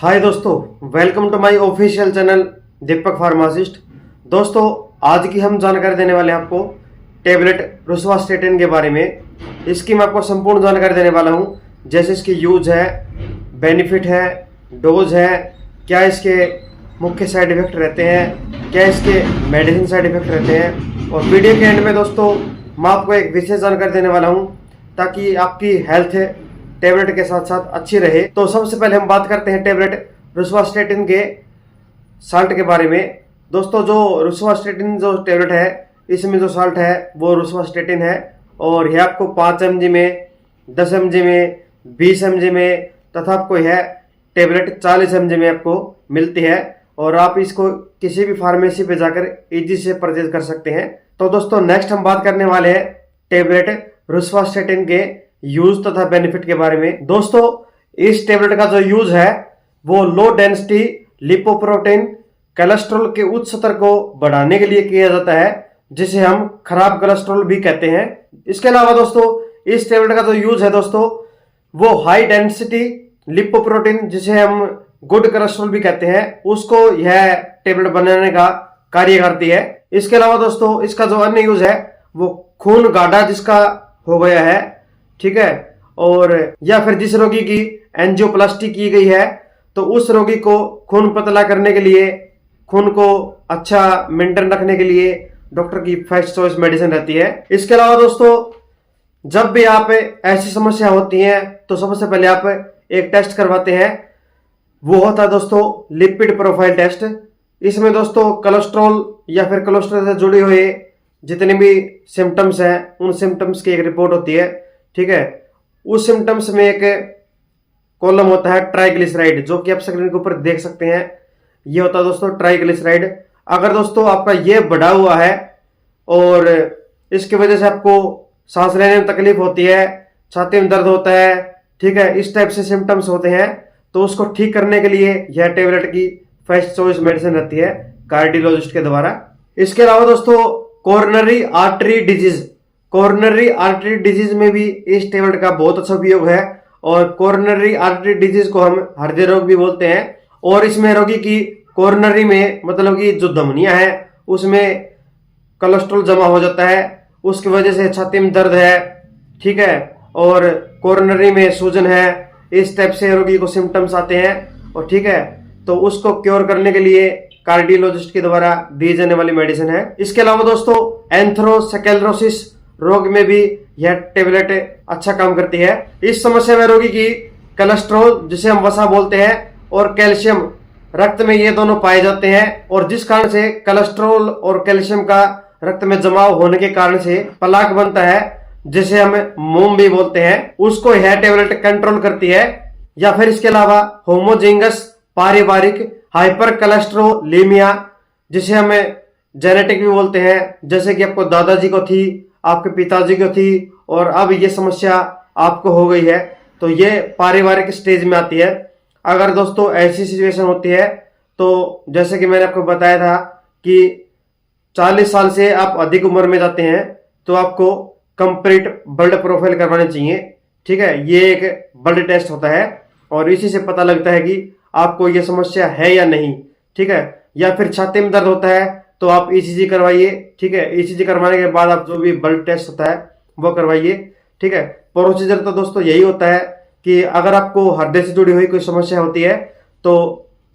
हाय दोस्तों, welcome to my official channel Deepak pharmacist. दोस्तों, आज की हम जानकारी देने वाले हैं आपको टेबलेट रोसुवास्टेटिन के बारे में। इसकी मैं आपको संपूर्ण जानकारी देने वाला हूं, जैसे इसकी यूज है, बेनिफिट है, डोज है, क्या इसके मुख्य साइड इफेक्ट रहते हैं, क्या इसके मेडिसिन साइड इफेक्ट रहते हैं। और वीडियो के एंड में दोस्तों मैं आपको एक विशेष जानकारी देने वाला हूँ ताकि आपकी हेल्थ टेबलेट के साथ साथ अच्छी रहे। तो सबसे पहले हम बात करते हैं टेबलेट रोसुवास्टेटिन के साल्ट के बारे में। दोस्तों, जो रोसुवास्टेटिन जो टेबलेट है, इसमें जो साल्ट है वो रोसुवास्टेटिन है और यह आपको 5 mg में, 10 mg में, 20 mg में तथा आपको यह टेबलेट 40 mg में आपको मिलती है और आप इसको किसी भी फार्मेसी पे जाकर इजी से परचेज कर सकते हैं। तो दोस्तों, नेक्स्ट हम बात करने वाले हैं टेबलेट रोसुवास्टेटिन के यूज तथा बेनिफिट के बारे में। दोस्तों, इस टेबलेट का जो यूज है वो लो डेंसिटी लिपोप्रोटीन कोलेस्ट्रॉल के उच्च स्तर को बढ़ाने के लिए किया जाता है, जिसे हम खराब कोलेस्ट्रॉल भी कहते हैं। इसके अलावा दोस्तों, इस टेबलेट का जो यूज है दोस्तों वो हाई डेंसिटी लिपोप्रोटीन, जिसे हम गुड कोलेस्ट्रॉल भी कहते हैं, उसको यह टेबलेट बनाने का कार्य करती है। इसके अलावा दोस्तों, इसका जो अन्य यूज है वो खून गाढ़ा जिसका हो गया है, ठीक है, और या फिर जिस रोगी की एंजियोप्लास्टी की गई है तो उस रोगी को खून पतला करने के लिए, खून को अच्छा मेंटेन रखने के लिए डॉक्टर की फर्स्ट चॉइस मेडिसिन रहती है। इसके अलावा दोस्तों, जब भी आप ऐसी समस्या होती है तो सबसे पहले आप एक टेस्ट करवाते हैं, वो होता है दोस्तों लिपिड प्रोफाइल टेस्ट। इसमें दोस्तों कोलेस्ट्रॉल या फिर कोलेस्ट्रॉल से जुड़े हुए जितने भी सिम्टम्स हैं उन सिम्टम्स की एक रिपोर्ट होती है, ठीक है। उस सिम्टम्स में एक कॉलम होता है ट्राइग्लिसराइड, जो कि आप स्क्रीन के ऊपर देख सकते हैं। ये होता है दोस्तों ट्राइग्लिसराइड। अगर दोस्तों आपका ये बढ़ा हुआ है और इसकी वजह से आपको सांस लेने में तकलीफ होती है, छाती में दर्द होता है, ठीक है, इस टाइप से सिम्टम्स होते हैं, तो उसको ठीक करने के लिए यह टेबलेट की फर्स्ट चॉइस मेडिसिन रहती है कार्डियोलॉजिस्ट के द्वारा। इसके अलावा दोस्तों, coronary artery disease, coronary artery disease में भी इस टेबलेट का बहुत अच्छा उपयोग है और कोरोनरी आर्टरी डिजीज को हम हृदय रोग भी बोलते हैं। और इसमें रोगी की कोरोनरी में, मतलब कि जो धमनियां हैं उसमें कोलेस्ट्रॉल जमा हो जाता है, उसकी वजह से छाती में दर्द है, ठीक है, और कोरोनरी में सूजन है, इस टाइप से रोगी को सिम्टम्स आते हैं और ठीक है, तो उसको क्योर करने के लिए कार्डियोलॉजिस्ट के द्वारा दी जाने वाली मेडिसिन है। इसके अलावा दोस्तों, एंथ्रोस्क्लेरोसिस रोग में भी यह टेबलेट अच्छा काम करती है। इस समस्या में रोगी की कोलेस्ट्रॉल, जिसे हम वसा बोलते हैं, और कैल्शियम रक्त में ये दोनों पाए जाते हैं और जिस कारण से कोलेस्ट्रॉल और कैल्शियम का रक्त में जमाव होने के कारण से प्लाक बनता है, जिसे हम मोम भी बोलते हैं, उसको यह टेबलेट कंट्रोल करती है। या फिर इसके अलावा होमोजिंगस पारिवारिक हाइपर कोलेस्ट्रोलेमिया, जिसे हम जेनेटिक भी बोलते हैं, जैसे कि आपको दादाजी को थी, आपके पिताजी को थी और अब ये समस्या आपको हो गई है, तो ये पारिवारिक स्टेज में आती है। अगर दोस्तों ऐसी सिचुएशन होती है तो जैसे कि मैंने आपको बताया था कि 40 साल से आप अधिक उम्र में जाते हैं तो आपको कंप्लीट ब्लड प्रोफाइल करवानी चाहिए, ठीक है। ये एक ब्लड टेस्ट होता है और इसी से पता लगता है कि आपको ये समस्या है या नहीं, ठीक है। या फिर छाती में दर्द होता है तो आप ईसीजी करवाइए, ठीक है। ईसीजी करवाने के बाद आप जो भी ब्लड टेस्ट होता है वो करवाइए, ठीक है। प्रोसीजर तो दोस्तों यही होता है कि अगर आपको हृदय से जुड़ी हुई कोई समस्या होती है तो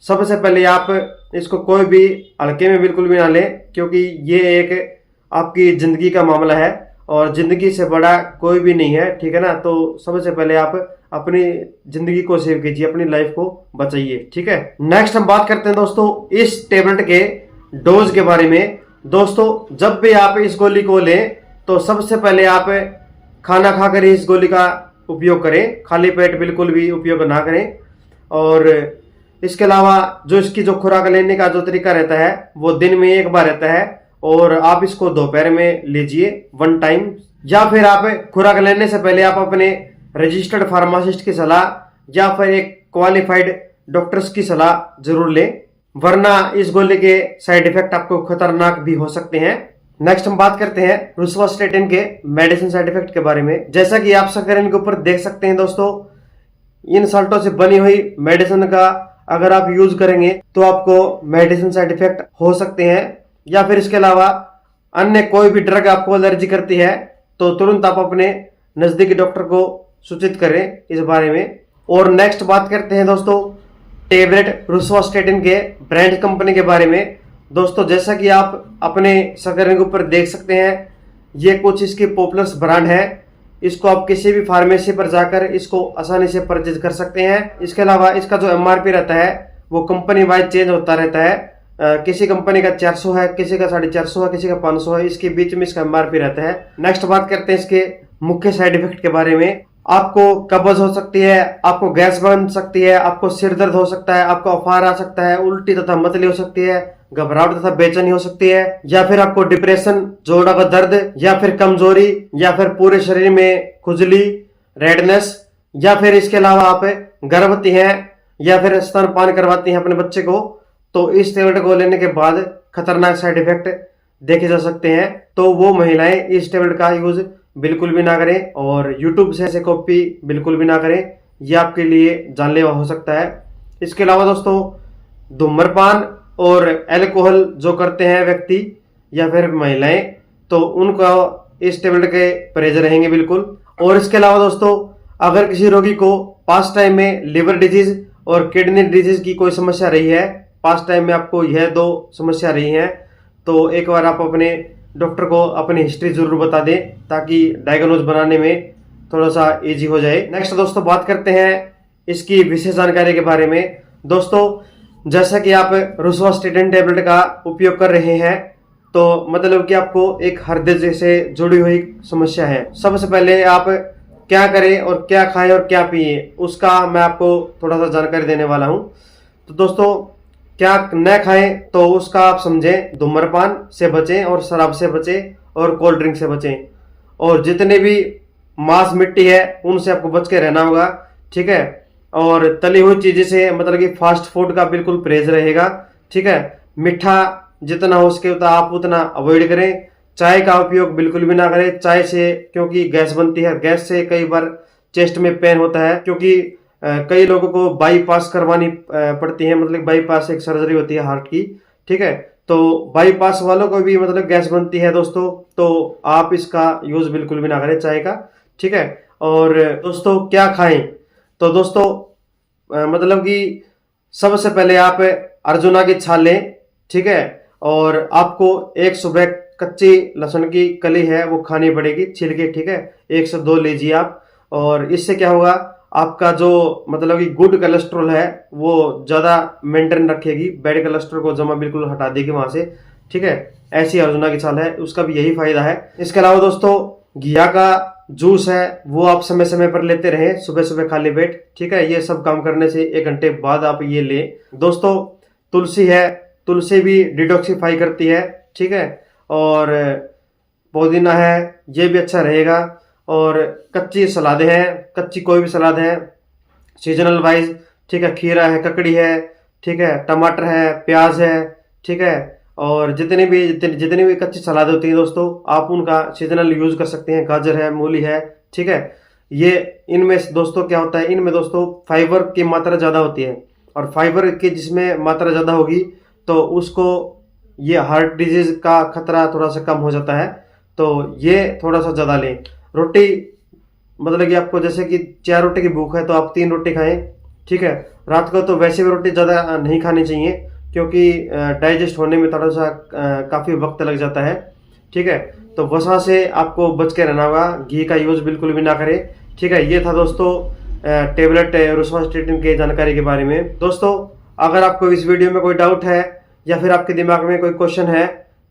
सबसे पहले आप इसको कोई भी हल्के में बिल्कुल भी ना लें, क्योंकि ये एक आपकी जिंदगी का मामला है और जिंदगी से बड़ा कोई भी नहीं है, ठीक है ना। तो सबसे पहले आप अपनी जिंदगी को सेव कीजिए, अपनी लाइफ को बचाइए, ठीक है। नेक्स्ट हम बात करते हैं दोस्तों इस टेबलेट के डोज के बारे में। दोस्तों, जब भी आप इस गोली को लें तो सबसे पहले आप खाना खाकर ही इस गोली का उपयोग करें, खाली पेट बिल्कुल भी उपयोग ना करें। और इसके अलावा जो इसकी जो खुराक लेने का जो तरीका रहता है वो दिन में एक बार रहता है और आप इसको दोपहर में लीजिए 1 टाइम, या फिर आप खुराक लेने से पहले आप अपने रजिस्टर्ड फार्मासिस्ट की सलाह या फिर एक क्वालिफाइड डॉक्टर्स की सलाह जरूर लें, वरना इस गोली के साइड इफेक्ट आपको खतरनाक भी हो सकते हैं। नेक्स्ट हम बात करते हैं रोसुवास्टेटिन के मेडिसिन साइड इफेक्ट के बारे में। जैसा कि आप स्क्रीन के ऊपर देख सकते हैं दोस्तों, इन साल्टों से बनी हुई मेडिसिन का अगर आप यूज करेंगे तो आपको मेडिसिन साइड इफेक्ट हो सकते हैं, या फिर इसके अलावा अन्य कोई भी ड्रग आपको एलर्जी करती है तो तुरंत आप अपने नजदीकी डॉक्टर को सूचित करें इस बारे में। और नेक्स्ट बात करते हैं दोस्तों टेबलेट रोसुवास्टेटिन के ब्रांड कंपनी के बारे में। दोस्तों जैसा कि आप अपने स्क्रीन के ऊपर देख सकते हैं, ये कुछ इसके पॉपुलर ब्रांड है। इसको आप किसी भी फार्मेसी पर जाकर इसको आसानी से परचेज कर सकते हैं। इसके अलावा इसका जो एमआरपी रहता है वो कंपनी वाइज चेंज होता रहता है। किसी कंपनी का 400 है, किसी का 450 है, किसी का 500 है, इसके बीच में इसका एमआरपी रहता है। नेक्स्ट बात करते हैं इसके मुख्य साइड इफेक्ट के बारे में। आपको कब्ज हो सकती है, आपको गैस बन सकती है, आपको सिर दर्द हो सकता है, आपको अफार आ सकता है, उल्टी तथा मतली हो सकती है, घबराहट तथा बेचैनी हो सकती है, या फिर आपको डिप्रेशन, जोड़ों का दर्द, या फिर कमजोरी, या फिर पूरे शरीर में खुजली, रेडनेस, या फिर इसके अलावा आप गर्भवती हैं या फिर स्तनपान करवाती हैं अपने बच्चे को, तो इस टेबलेट को लेने के बाद खतरनाक साइड इफेक्ट देखे जा सकते हैं। तो वो महिलाएं इस टेबलेट का यूज बिल्कुल भी ना करें और यूट्यूब से ऐसे कॉपी बिल्कुल भी ना करें, ये आपके लिए जानलेवा हो सकता है। इसके अलावा दोस्तों धूम्रपान और अल्कोहल जो करते हैं व्यक्ति या फिर महिलाएं, तो उनको इस टेबलेट के परहेज रहेंगे बिल्कुल। और इसके अलावा दोस्तों अगर किसी रोगी को पास्ट टाइम में लिवर डिजीज और किडनी डिजीज की कोई समस्या रही है, पास्ट टाइम में आपको यह 2 समस्या रही है, तो एक बार आप अपने डॉक्टर को अपनी हिस्ट्री जरूर बता दें ताकि डायग्नोज बनाने में थोड़ा सा इजी हो जाए। नेक्स्ट दोस्तों बात करते हैं इसकी विशेष जानकारी के बारे में। दोस्तों जैसा कि आप रोसुवास्टेटिन टेबलेट का उपयोग कर रहे हैं तो मतलब कि आपको एक हृदय से जुड़ी हुई समस्या है। सबसे पहले आप क्या करें और क्या खाएं और क्या पिए उसका मैं आपको थोड़ा सा जानकारी देने वाला हूं। तो दोस्तों क्या न खाएं तो उसका आप समझें, धूम्रपान से बचें और शराब से बचें और कोल्ड ड्रिंक से बचें, और जितने भी मांस मिट्टी है उनसे आपको बच के रहना होगा, ठीक है। और तली हुई चीजें से मतलब कि फास्ट फूड का बिल्कुल परहेज रहेगा, ठीक है। मीठा जितना हो सके उतना आप उतना अवॉइड करें। चाय का उपयोग बिल्कुल भी ना करें चाय से, क्योंकि गैस बनती है, गैस से कई बार चेस्ट में पेन होता है, क्योंकि कई लोगों को बाईपास करवानी पड़ती है, मतलब बाईपास एक सर्जरी होती है हार्ट की, ठीक है। तो बाईपास वालों को भी मतलब गैस बनती है दोस्तों, तो आप इसका यूज बिल्कुल भी ना करें चाय का, ठीक है। और दोस्तों क्या खाएं, तो दोस्तों मतलब कि सबसे पहले आप अर्जुना की छाल लें, ठीक है। और आपको एक सुबह कच्ची लहसुन की कली है वो खानी पड़ेगी छिल के, ठीक है। 1 से 2 लीजिए आप, और इससे क्या होगा आपका जो मतलब कि गुड कोलेस्ट्रॉल है वो ज्यादा मेंटेन रखेगी, बैड कोलेस्ट्रॉल को जमा बिल्कुल हटा देगी वहां से, ठीक है। ऐसी अर्जुना की छाल है, उसका भी यही फायदा है। इसके अलावा दोस्तों घिया का जूस है वो आप समय समय पर लेते रहें, सुबह सुबह खाली पेट, ठीक है। ये सब काम करने से 1 घंटे बाद आप ये लें। दोस्तों तुलसी है, तुलसी भी डिटॉक्सिफाई करती है, ठीक है। और पुदीना है ये भी अच्छा रहेगा। और कच्ची सलादें हैं, कच्ची कोई भी सलाद है सीजनल वाइज, ठीक है। खीरा है, ककड़ी है, ठीक है, टमाटर है, प्याज है, ठीक है। और जितनी भी कच्ची सलाद होती है दोस्तों आप उनका सीजनल यूज कर सकते हैं। गाजर है, मूली है, ठीक है। ये इनमें दोस्तों क्या होता है, इनमें दोस्तों फाइबर की मात्रा ज्यादा होती है, और फाइबर की जिसमें मात्रा ज्यादा होगी तो उसको ये हार्ट डिजीज का खतरा थोड़ा सा कम हो जाता है, तो ये थोड़ा सा ज्यादा लें। रोटी मतलब कि आपको जैसे कि 4 रोटी की भूख है तो आप 3 रोटी खाएं, ठीक है। रात को तो वैसे भी रोटी ज्यादा नहीं खानी चाहिए क्योंकि डाइजेस्ट होने में थोड़ा सा काफी वक्त लग जाता है, ठीक है। तो वसा से आपको बच के रहना होगा, घी का यूज बिल्कुल भी ना करें, ठीक है। ये था दोस्तों टेबलेट रोसुवास्टेटिन के जानकारी के बारे में। दोस्तों अगर आपको इस वीडियो में कोई डाउट है या फिर आपके दिमाग में कोई क्वेश्चन है,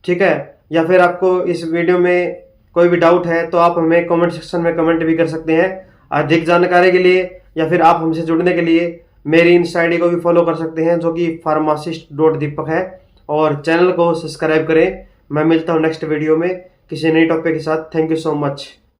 ठीक है, या फिर आपको इस वीडियो में कोई भी डाउट है तो आप हमें कमेंट सेक्शन में कमेंट भी कर सकते हैं। अधिक जानकारी के लिए या फिर आप हमसे जुड़ने के लिए मेरी इंस्टा आईडी को भी फॉलो कर सकते हैं जो कि pharmacist.deepak है, और चैनल को सब्सक्राइब करें। मैं मिलता हूं नेक्स्ट वीडियो में किसी नई टॉपिक के साथ। Thank you so much.